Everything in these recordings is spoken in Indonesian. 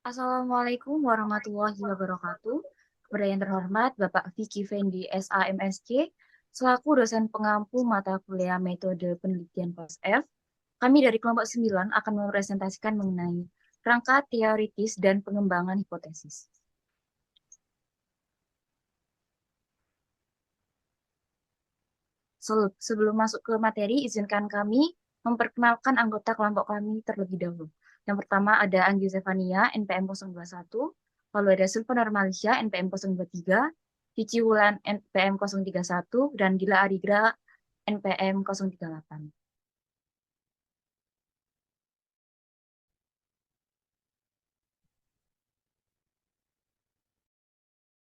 Assalamualaikum warahmatullahi wabarakatuh. Kepada yang terhormat Bapak Vicky Fendi SAMSC, selaku dosen pengampu mata kuliah metode penelitian PASF, kami dari kelompok 9 akan mempresentasikan mengenai rangka teoritis dan pengembangan hipotesis. Sebelum masuk ke materi, izinkan kami memperkenalkan anggota kelompok kami terlebih dahulu. Yang pertama ada Anggi Zevania, NPM 021, lalu ada Sulfa Normalisya, NPM 023, Cici Wulan, NPM 031, dan Gila Arigra, NPM 038.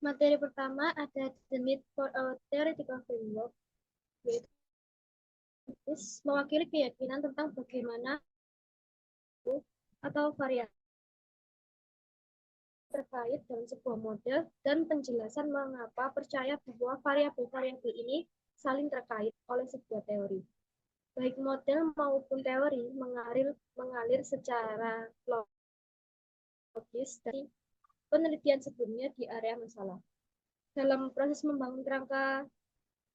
Materi pertama ada the need for a theoretical framework, yaitu mewakili keyakinan tentang bagaimana atau variabel terkait dalam sebuah model dan penjelasan mengapa percaya bahwa variabel-variabel ini saling terkait oleh sebuah teori. Baik model maupun teori mengalir secara logis dari penelitian sebelumnya di area masalah. Dalam proses membangun kerangka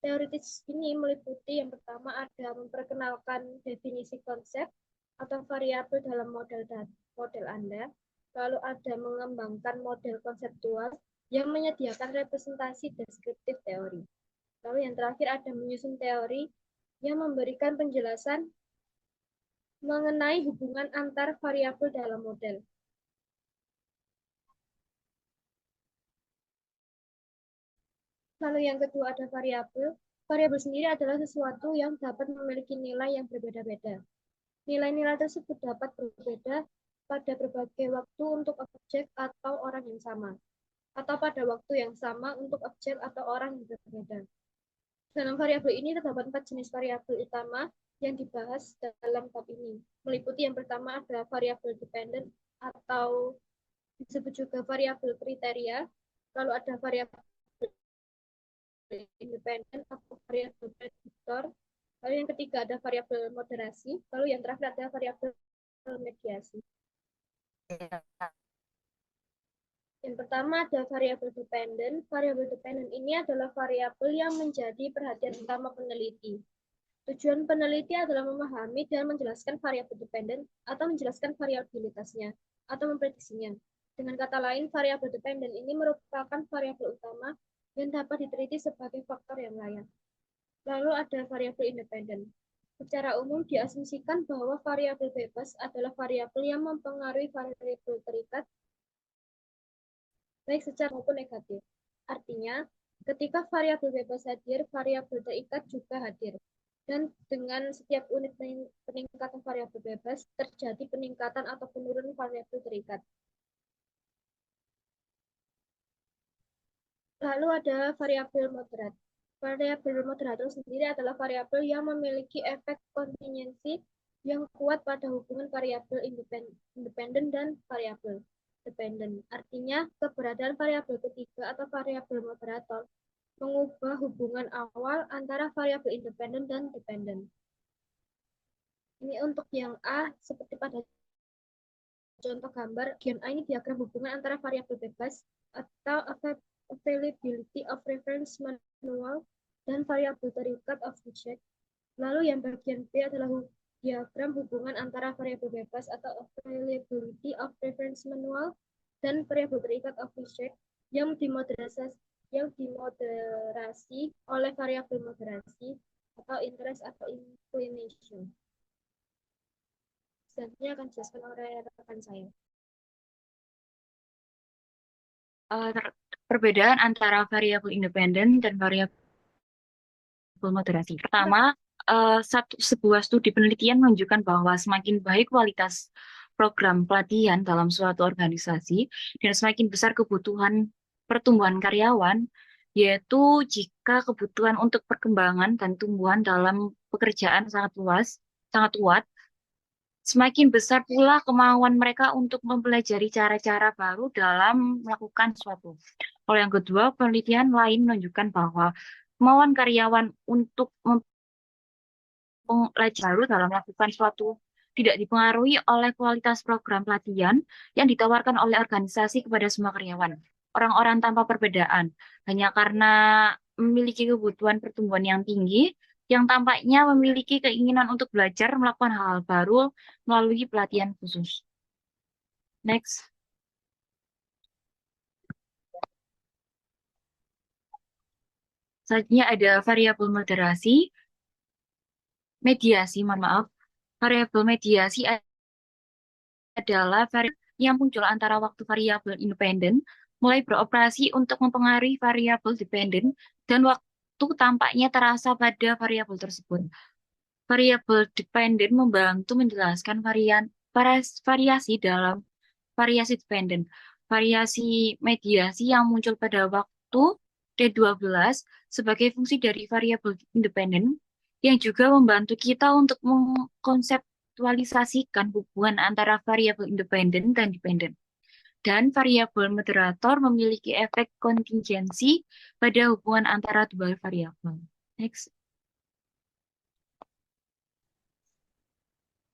teoritis ini meliputi yang pertama ada memperkenalkan definisi konsep atau variabel dalam model Anda, lalu ada mengembangkan model konseptual yang menyediakan representasi deskriptif teori. Lalu yang terakhir ada menyusun teori yang memberikan penjelasan mengenai hubungan antar variabel dalam model. Lalu yang kedua ada variabel. Variabel sendiri adalah sesuatu yang dapat memiliki nilai yang berbeda-beda. Nilai-nilai tersebut dapat berbeda pada berbagai waktu untuk objek atau orang yang sama, atau pada waktu yang sama untuk objek atau orang yang berbeda. Dalam variabel ini terdapat 4 jenis variabel utama yang dibahas dalam bab ini. Meliputi yang pertama ada variabel dependent atau disebut juga variabel kriteria, lalu ada variabel independen atau variabel prediktor, lalu yang ketiga ada variabel moderasi, lalu yang terakhir ada variabel mediasi. Yang pertama ada variabel dependent. Variabel dependent ini adalah variabel yang menjadi perhatian utama peneliti. Tujuan peneliti adalah memahami dan menjelaskan variabel dependent atau menjelaskan variabilitasnya atau memprediksinya. Dengan kata lain, variabel dependent ini merupakan variabel utama yang dapat diteliti sebagai faktor yang layak. Lalu ada variabel independen. Secara umum diasumsikan bahwa variabel bebas adalah variabel yang mempengaruhi variabel terikat baik secara maupun negatif. Artinya, ketika variabel bebas hadir, variabel terikat juga hadir. Dan dengan setiap unit peningkatan variabel bebas, terjadi peningkatan atau penurunan variabel terikat. Lalu ada variabel moderat. Variabel moderat itu sendiri adalah variabel yang memiliki efek kontingensi yang kuat pada hubungan variabel independen dan variabel dependen. Artinya, keberadaan variabel ketiga atau variabel moderator mengubah hubungan awal antara variabel independen dan dependen. Ini untuk yang A, seperti pada contoh gambar, bagian A ini diagram hubungan antara variabel bebas atau availability of reference manual dan variabel terikat of object. Lalu yang bagian B adalah diagram hubungan antara variabel bebas atau availability of reference manual dan variabel terikat of object yang dimoderasi oleh variabel moderasi atau interest atau inclination. Selanjutnya akan dijelaskan oleh rekan saya. Perbedaan antara variabel independen dan variabel moderasi. Pertama, sebuah studi penelitian menunjukkan bahwa semakin baik kualitas program pelatihan dalam suatu organisasi dan semakin besar kebutuhan pertumbuhan karyawan, yaitu jika kebutuhan untuk perkembangan dan tumbuhan dalam pekerjaan sangat luas, sangat kuat, semakin besar pula kemauan mereka untuk mempelajari cara-cara baru dalam melakukan suatu. Kalau yang kedua, penelitian lain menunjukkan bahwa kemauan karyawan untuk mempelajari baru dalam melakukan suatu tidak dipengaruhi oleh kualitas program pelatihan yang ditawarkan oleh organisasi kepada semua karyawan. Orang-orang tanpa perbedaan, hanya karena memiliki kebutuhan pertumbuhan yang tinggi, yang tampaknya memiliki keinginan untuk belajar melakukan hal-hal baru melalui pelatihan khusus. Next. Selanjutnya ada variabel mediasi, mohon maaf. Variabel mediasi adalah variabel yang muncul antara waktu variabel independen mulai beroperasi untuk mempengaruhi variabel dependen dan waktu tampaknya terasa pada variabel tersebut. Variabel dependen membantu menjelaskan variasi dalam variasi dependen. Variasi mediasi yang muncul pada waktu D12 sebagai fungsi dari variabel independen yang juga membantu kita untuk mengkonseptualisasikan hubungan antara variabel independen dan dependen. Dan variabel moderator memiliki efek kontingensi pada hubungan antara dua variabel. Next.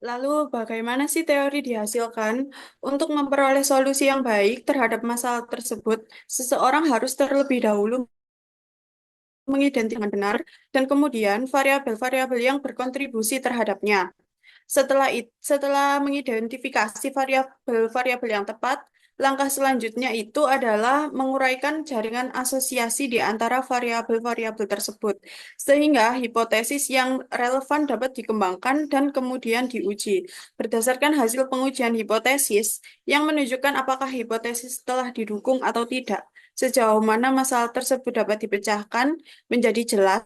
Lalu, bagaimana sih teori dihasilkan? Untuk memperoleh solusi yang baik terhadap masalah tersebut, seseorang harus terlebih dahulu mengidentifikasi benar dan kemudian variabel-variabel yang berkontribusi terhadapnya. Setelah mengidentifikasi variabel-variabel yang tepat, langkah selanjutnya itu adalah menguraikan jaringan asosiasi di antara variabel-variabel tersebut, sehingga hipotesis yang relevan dapat dikembangkan dan kemudian diuji. Berdasarkan hasil pengujian hipotesis yang menunjukkan apakah hipotesis telah didukung atau tidak, sejauh mana masalah tersebut dapat dipecahkan menjadi jelas.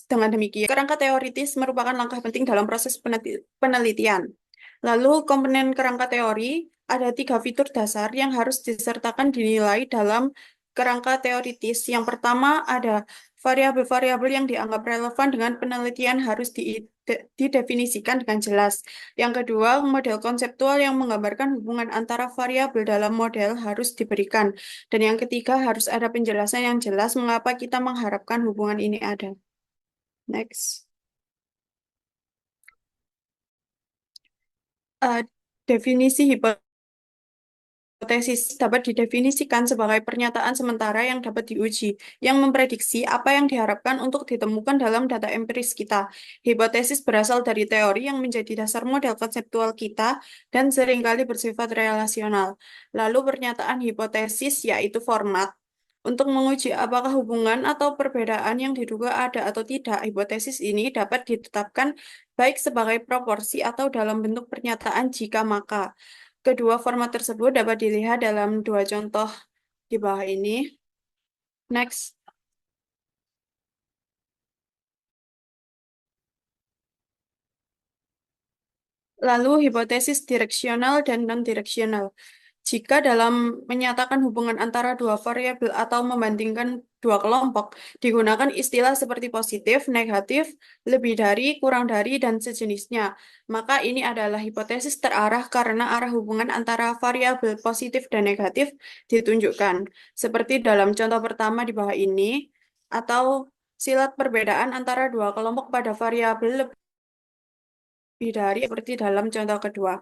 Dengan demikian, kerangka teoritis merupakan langkah penting dalam proses penelitian. Lalu, komponen kerangka teori ada 3 fitur dasar yang harus disertakan dinilai dalam kerangka teoritis. Yang pertama ada variabel-variabel yang dianggap relevan dengan penelitian harus didefinisikan dengan jelas. Yang kedua, model konseptual yang menggambarkan hubungan antara variabel dalam model harus diberikan. Dan yang ketiga, harus ada penjelasan yang jelas mengapa kita mengharapkan hubungan ini ada. Next. Definisi hipotesis dapat didefinisikan sebagai pernyataan sementara yang dapat diuji, yang memprediksi apa yang diharapkan untuk ditemukan dalam data empiris kita. Hipotesis berasal dari teori yang menjadi dasar model konseptual kita dan seringkali bersifat relasional. Lalu pernyataan hipotesis yaitu format. Untuk menguji apakah hubungan atau perbedaan yang diduga ada atau tidak, hipotesis ini dapat ditetapkan baik sebagai proporsi atau dalam bentuk pernyataan jika maka. Kedua format tersebut dapat dilihat dalam 2 contoh di bawah ini. Next. Lalu hipotesis direksional dan non-direksional. Jika dalam menyatakan hubungan antara dua variabel atau membandingkan dua kelompok, digunakan istilah seperti positif, negatif, lebih dari, kurang dari, dan sejenisnya. Maka ini adalah hipotesis terarah karena arah hubungan antara variabel positif dan negatif ditunjukkan. Seperti dalam contoh pertama di bawah ini, atau silat perbedaan antara dua kelompok pada variabel lebih dari seperti dalam contoh kedua.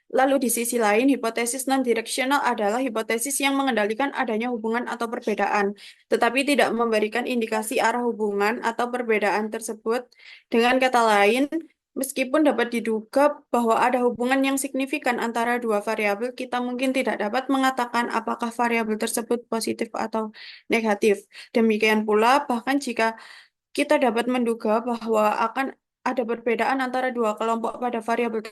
Lalu di sisi lain, hipotesis non-direksional adalah hipotesis yang mengendalikan adanya hubungan atau perbedaan, tetapi tidak memberikan indikasi arah hubungan atau perbedaan tersebut. Dengan kata lain, meskipun dapat diduga bahwa ada hubungan yang signifikan antara dua variabel, kita mungkin tidak dapat mengatakan apakah variabel tersebut positif atau negatif. Demikian pula, bahkan jika kita dapat menduga bahwa akan ada perbedaan antara dua kelompok pada variabel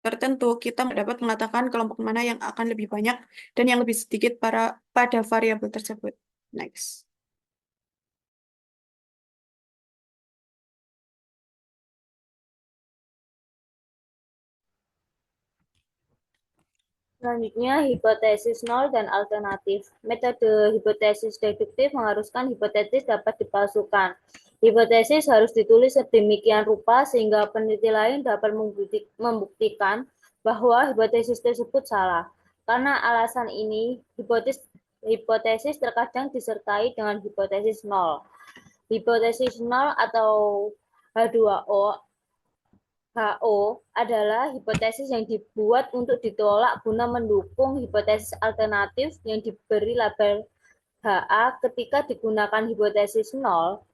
tertentu, kita dapat mengatakan kelompok mana yang akan lebih banyak dan yang lebih sedikit pada variabel tersebut. Next. Selanjutnya, hipotesis nol dan alternatif. Metode hipotesis deduktif mengharuskan hipotesis dapat dipalsukan. Hipotesis harus ditulis sedemikian rupa sehingga peneliti lain dapat membuktikan bahwa hipotesis tersebut salah. Karena alasan ini, hipotesis terkadang disertai dengan hipotesis nol. Hipotesis nol atau H2O HO adalah hipotesis yang dibuat untuk ditolak guna mendukung hipotesis alternatif yang diberi label HA ketika digunakan hipotesis nol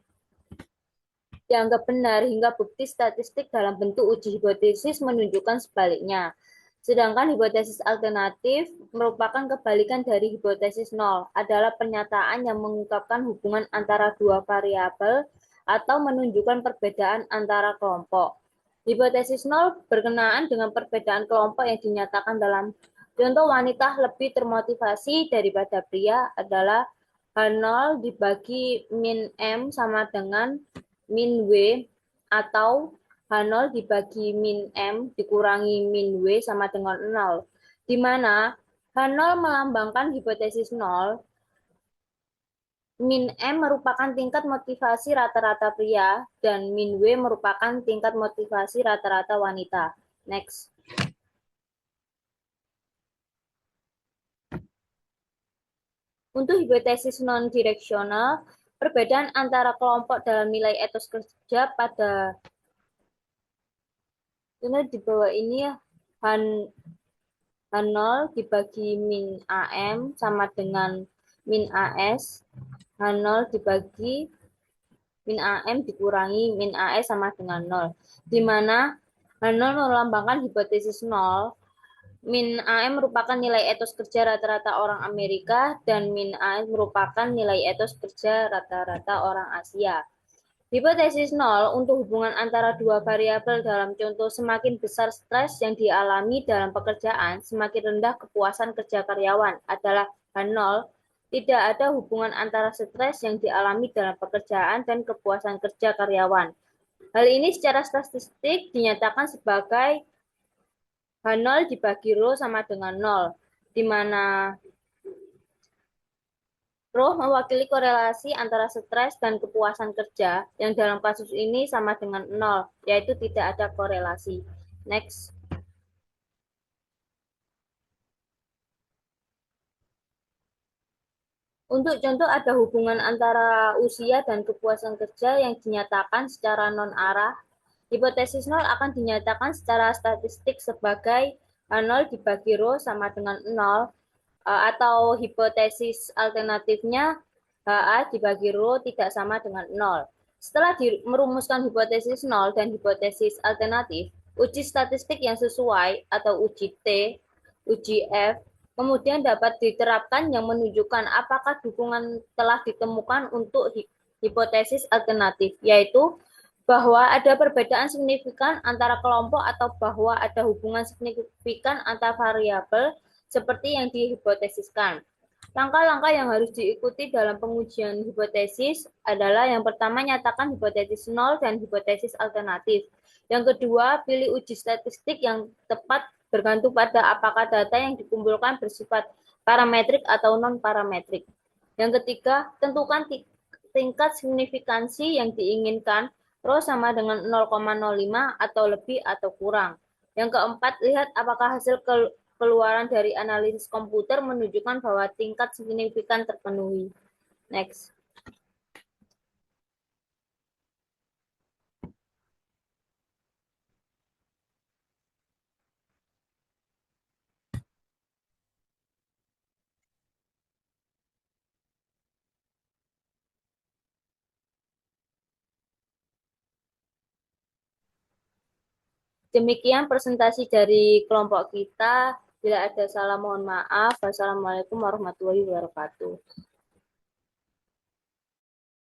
dianggap benar hingga bukti statistik dalam bentuk uji hipotesis menunjukkan sebaliknya. Sedangkan hipotesis alternatif merupakan kebalikan dari hipotesis nol, adalah pernyataan yang mengungkapkan hubungan antara dua variabel atau menunjukkan perbedaan antara kelompok. Hipotesis nol berkenaan dengan perbedaan kelompok yang dinyatakan dalam contoh wanita lebih termotivasi daripada pria adalah H0 dibagi min M sama dengan min W atau H0 dibagi min M dikurangi min W sama dengan 0. Di mana H0 melambangkan hipotesis 0, min M merupakan tingkat motivasi rata-rata pria, dan min W merupakan tingkat motivasi rata-rata wanita. Next. Untuk hipotesis non-direksional, perbedaan antara kelompok dalam nilai etos kerja pada di bawah ini ya, H0 dibagi min AM sama dengan min AS, H0 dibagi min AM dikurangi min AS sama dengan 0, di mana H0 melambangkan hipotesis 0, min AM merupakan nilai etos kerja rata-rata orang Amerika, dan min AS merupakan nilai etos kerja rata-rata orang Asia. Hipotesis 0 untuk hubungan antara dua variabel dalam contoh semakin besar stres yang dialami dalam pekerjaan, semakin rendah kepuasan kerja karyawan adalah H0. Tidak ada hubungan antara stres yang dialami dalam pekerjaan dan kepuasan kerja karyawan. Hal ini secara statistik dinyatakan sebagai H0 dibagi rho sama dengan 0, di mana rho mewakili korelasi antara stres dan kepuasan kerja, yang dalam kasus ini sama dengan 0, yaitu tidak ada korelasi. Next. Untuk contoh ada hubungan antara usia dan kepuasan kerja yang dinyatakan secara non-arah. Hipotesis 0 akan dinyatakan secara statistik sebagai H0 dibagi rho sama dengan 0, atau hipotesis alternatifnya HA dibagi rho tidak sama dengan 0. Setelah merumuskan hipotesis 0 dan hipotesis alternatif, uji statistik yang sesuai atau uji T, uji F, kemudian dapat diterapkan yang menunjukkan apakah dukungan telah ditemukan untuk hipotesis alternatif, yaitu bahwa ada perbedaan signifikan antara kelompok atau bahwa ada hubungan signifikan antar variabel seperti yang dihipotesiskan. Langkah-langkah yang harus diikuti dalam pengujian hipotesis adalah yang pertama, nyatakan hipotesis 0 dan hipotesis alternatif. Yang kedua, pilih uji statistik yang tepat bergantung pada apakah data yang dikumpulkan bersifat parametrik atau non-parametrik. Yang ketiga, tentukan tingkat signifikansi yang diinginkan, rho sama dengan 0,05 atau lebih atau kurang. Yang keempat, lihat apakah hasil keluaran dari analisis komputer menunjukkan bahwa tingkat signifikan terpenuhi. Next. Demikian presentasi dari kelompok kita. Bila ada salah mohon maaf. Wassalamualaikum warahmatullahi wabarakatuh.